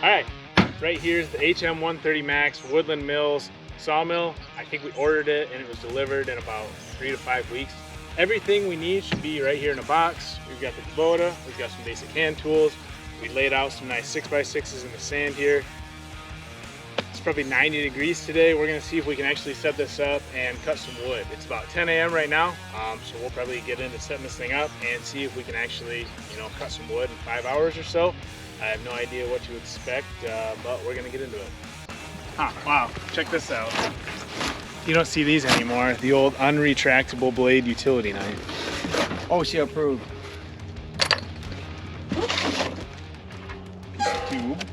All right, right here is the HM130 Max Woodland Mills Sawmill. I think we ordered it and it was delivered in about 3 to 5 weeks. Everything we need should be right here in a box. We've got the Kubota, we've got some basic hand tools. We laid out some nice 6x6s in the sand here. It's probably 90 degrees today. We're gonna see if we can actually set this up and cut some wood. It's about 10 a.m. right now, so we'll probably get into setting this thing up and see if we can actually, cut some wood in 5 hours or so. I have no idea what to expect, but we're gonna get into it. Wow, check this out. You don't see these anymore. The old unretractable blade utility knife. OSHA approved. Tube.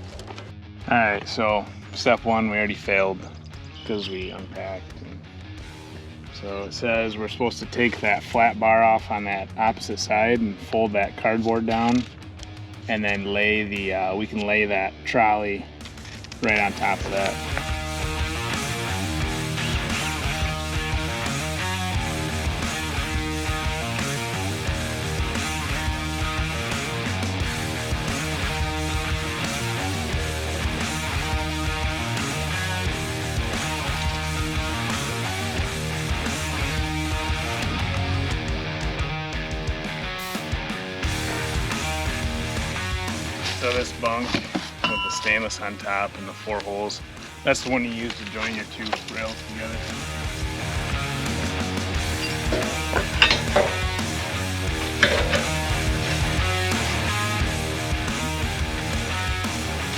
All right, so step one, we already failed because we unpacked. So it says we're supposed to take that flat bar off on that opposite side and fold that cardboard down, and then lay the, we can lay that trolley right on top of that. So this bunk with the stainless on top and the 4 holes, that's the one you use to join your 2 rails together.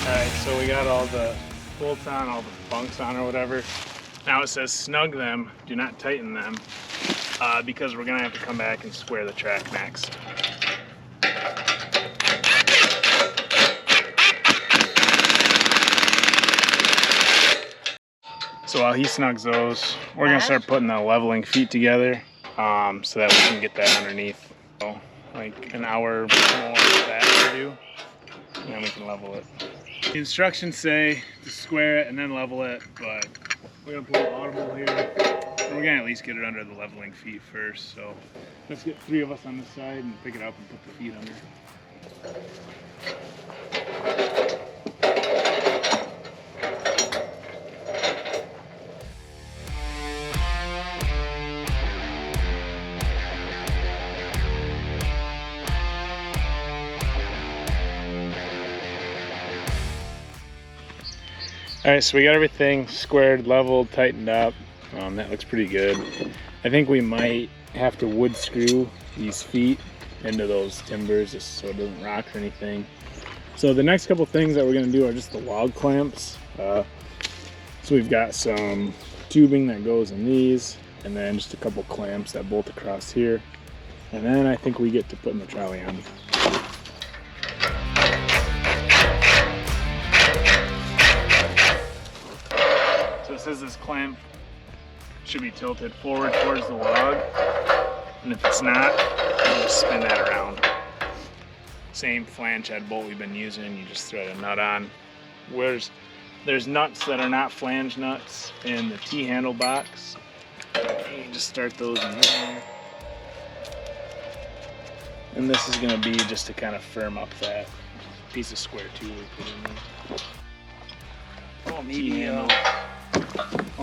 Alright, so we got all the bolts on, all the bunks on or whatever. Now it says snug them, do not tighten them, because we're gonna have to come back and square the track next. So while he snugs those, we're gonna start putting the leveling feet together, so that we can get that underneath. So like an hour more of that to do, and then we can level it. The instructions say to square it and then level it, but we're gonna put an audible here. And we're gonna at least get it under the leveling feet first. So let's get 3 of us on this side and pick it up and put the feet under. All right, so we got everything squared, leveled, tightened up. That looks pretty good. I think we might have to wood screw these feet into those timbers just so it doesn't rock or anything. So the next couple things that we're gonna do are just the log clamps. So we've got some tubing that goes in these, and then just a couple clamps that bolt across here. And then I think we get to putting the trolley on. So it says this clamp should be tilted forward towards the log, and if it's not, you just spin that around. Same flange head bolt we've been using, you just thread a nut on. There's nuts that are not flange nuts in the T-handle box. You can just start those in here. And this is gonna be just to kind of firm up that piece of square tube we put in there.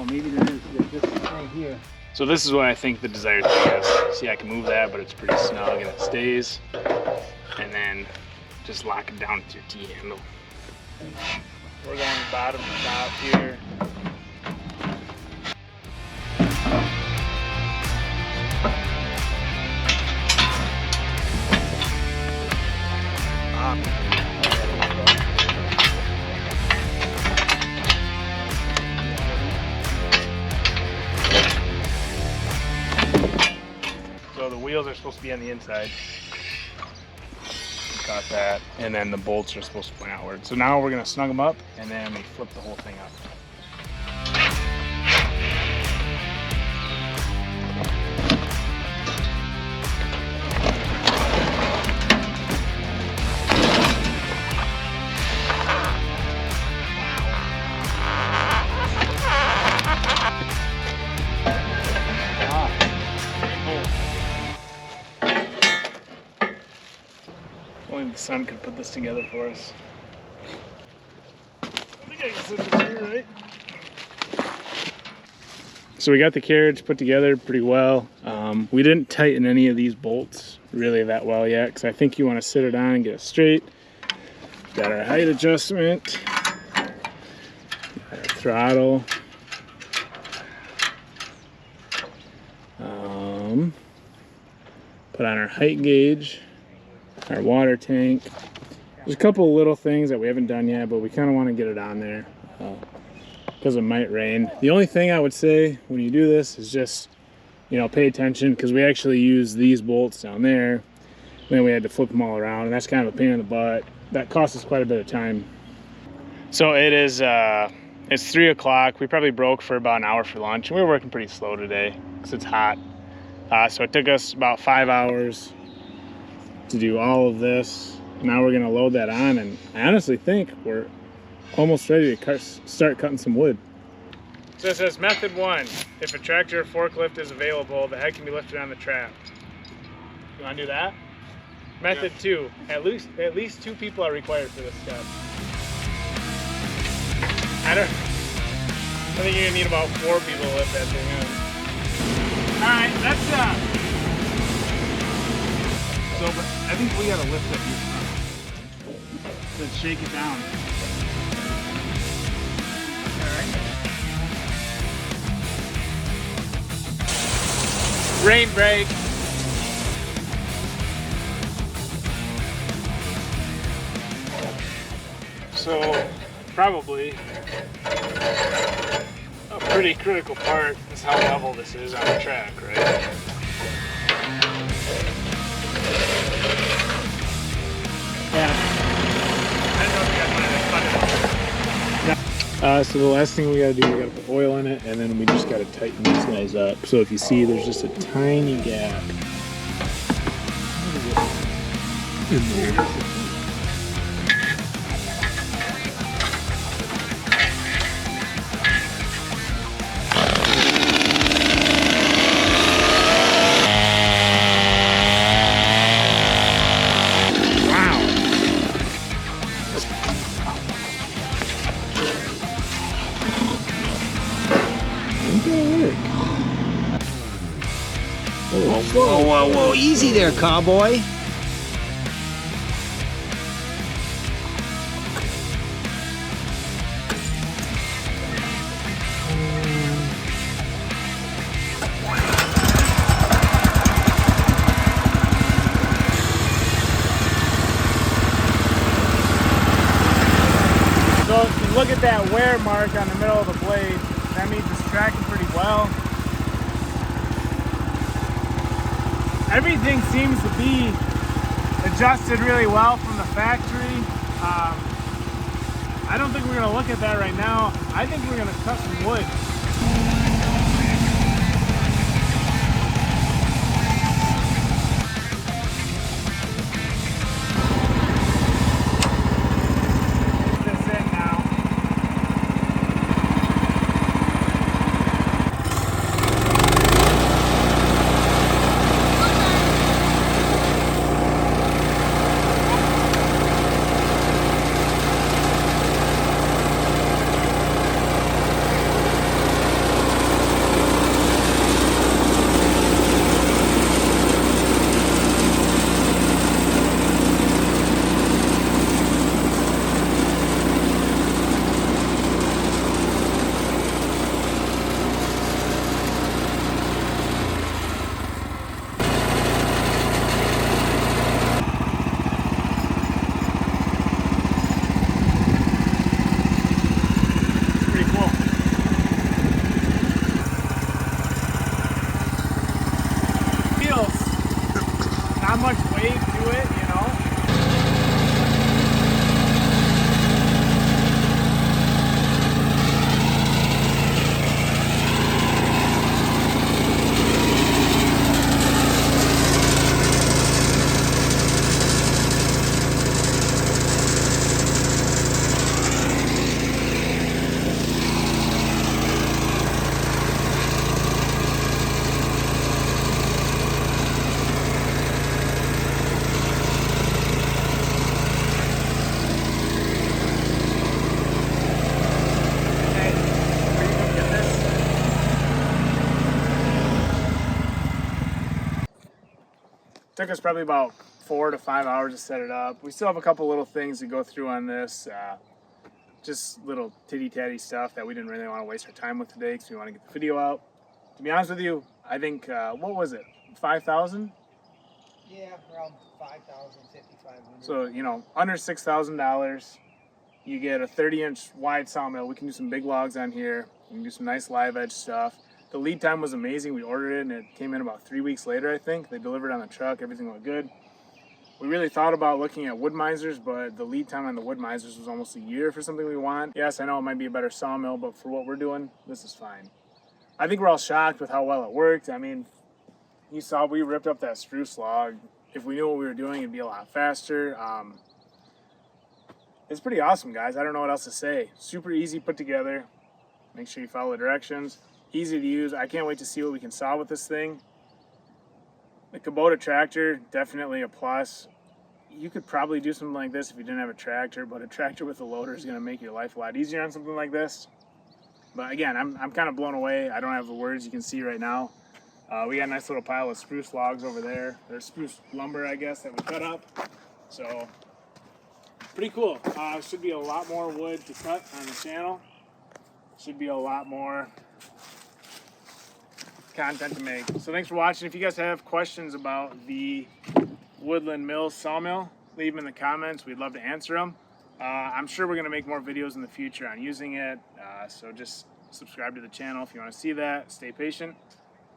Maybe there's this thing here. So this is what I think the desired thing is. See, I can move that, but it's pretty snug and it stays. And then just lock it down with your T-handle. We're going bottom to top here. So the wheels are supposed to be on the inside. Got that, and then the bolts are supposed to point outward. So now we're gonna snug them up, and then we flip the whole thing up. Only the sun could put this together for us. So we got the carriage put together pretty well. We didn't tighten any of these bolts really that well yet because I think you want to sit it on and get it straight. Got our height adjustment, got our throttle. Put on our height gauge, our water tank. There's a couple of little things that we haven't done yet, but we kind of want to get it on there because it might rain. The only thing I would say when you do this is just, you know, pay attention because we actually use these bolts down there. Then we had to flip them all around, and that's kind of a pain in the butt. That cost us quite a bit of time. So it is, it's 3 o'clock. We probably broke for about an hour for lunch, and we were working pretty slow today because it's hot. So it took us about 5 hours to do all of this. Now we're gonna load that on, and I honestly think we're almost ready to start cutting some wood. So it says method 1, if a tractor or forklift is available, the head can be lifted on the trap. You wanna do that? Method 2, at least 2 people are required for this step. I think you're gonna need about 4 people to lift that thing up. Alright, that's so, but I think we gotta lift it here. Let's shake it down. Alright. Rain brake. So, probably a pretty critical part is how level this is on the track, right? So the last thing we gotta do, we gotta put oil in it, and then we just gotta tighten these guys up. So if you see, there's just a tiny gap in there. Whoa, whoa, whoa, easy there, cowboy. So if you look at that wear mark on the middle of the blade, that means it's tracking pretty well. Everything seems to be adjusted really well from the factory. I don't think we're gonna look at that right now. I think we're gonna cut some wood. Took us probably about 4 to 5 hours to set it up. We still have a couple little things to go through on this. Just little titty-tatty stuff that we didn't really want to waste our time with today because we want to get the video out. To be honest with you, I think, what was it, 5,000? Yeah, around 5,000, 5,500. So, you know, under $6,000, you get a 30-inch wide sawmill. We can do some big logs on here. We can do some nice live edge stuff. The lead time was amazing. We ordered it and it came in about 3 weeks later, I think. They delivered on the truck. Everything went good. We really thought about looking at wood misers, but the lead time on the wood misers was almost a year for something we want. Yes, I know it might be a better sawmill, but for what we're doing, this is fine. I think we're all shocked with how well it worked. I mean, you saw we ripped up that spruce log. If we knew what we were doing, it'd be a lot faster. It's pretty awesome, guys. I don't know what else to say. Super easy put together. Make sure you follow the directions. Easy to use. I can't wait to see what we can saw with this thing. The Kubota tractor, definitely a plus. You could probably do something like this if you didn't have a tractor, but a tractor with a loader is going to make your life a lot easier on something like this. But again, I'm kind of blown away. I don't have the words you can see right now. We got a nice little pile of spruce logs over there. There's spruce lumber, I guess, that we cut up. So, pretty cool. Should be a lot more wood to cut on the channel. Should be a lot more content to make. So thanks for watching. If you guys have questions about the Woodland Mills sawmill, leave them in the comments. We'd love to answer them. I'm sure we're going to make more videos in the future on using it. So just subscribe to the channel if you want to see that. Stay patient.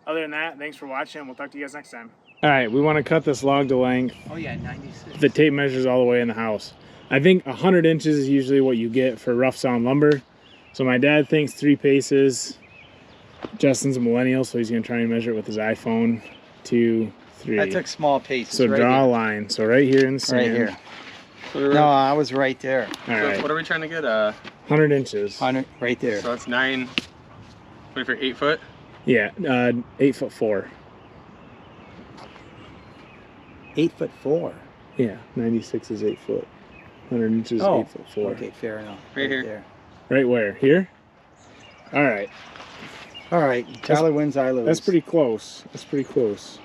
Other than that, thanks for watching. We'll talk to you guys next time. All right, we want to cut this log to length. Oh yeah, 96. The tape measures all the way in the house. I think 100 inches is usually what you get for rough sawn lumber. So my dad thinks 3 paces. Justin's a millennial, so he's going to try and measure it with his iPhone. 2, 3. I took small paces. So right draw here. a line. So right here in the sand. Right here. No, I was right there. All right. What are we trying to get? 100 inches. 100, right there. So it's 9. Wait for 8 foot. Yeah, 8'4". 8'4". Yeah, 96 is 8 foot. 100 inches is 8'4". Okay, fair enough. Right here. There. Right where? Here? All right. All right, Tyler wins, I lose. That's pretty close. That's pretty close.